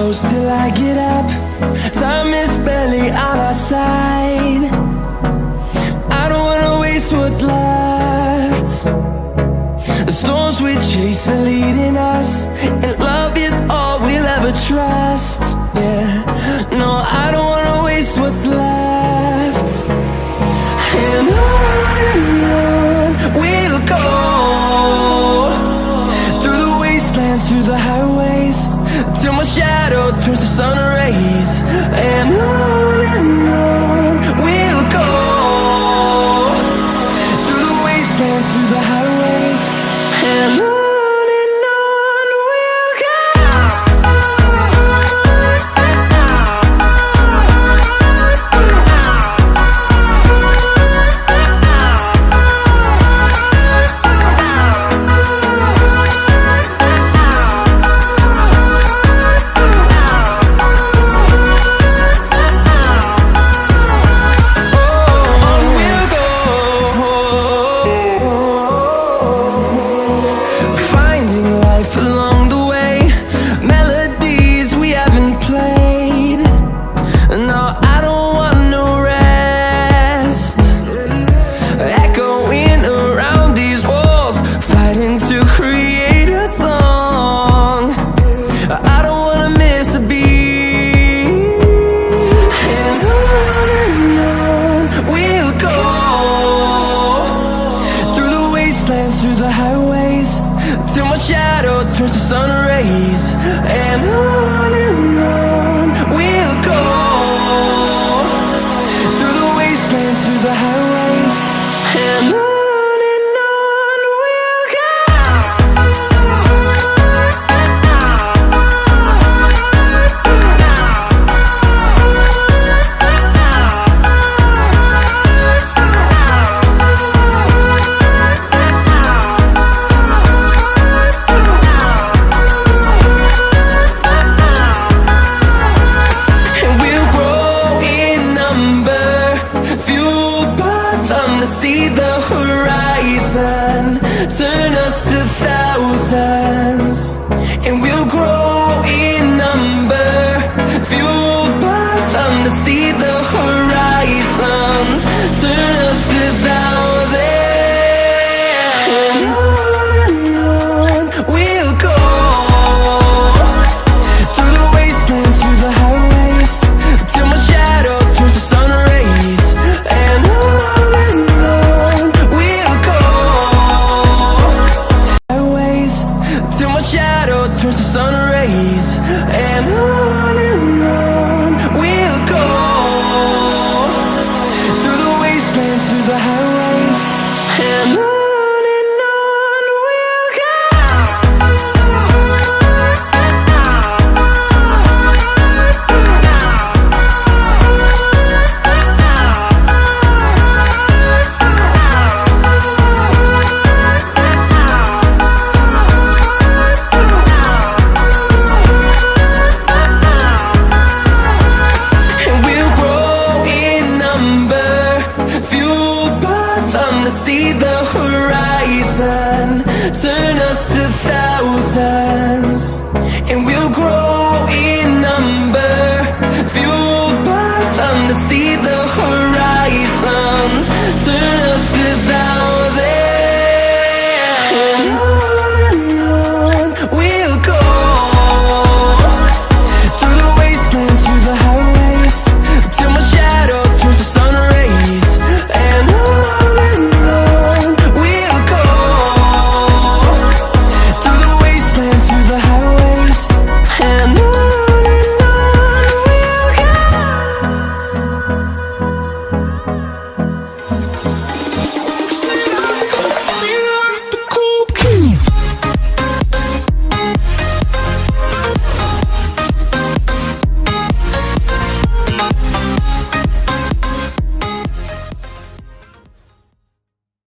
close till I get up. Time is barely on our side. I don't wanna waste what's left. The storms we chase are leading us, and love is all we'll ever trust. Yeah, no, I don't wanna waste what's left. And on we'll go, through the wastelands, through the highways, till my shadow turns to sun rays. And on we'll go, through the wastelands, through the highways, and on we'll go. Through the highways, till my shadow turns to sun rays. And on we'll go, through the wastelands, through the highways, and on we'll go. See the horizon, turn us to thousands, and we'll grow in number, fueled by them. To see the horizon, turn us to thousands.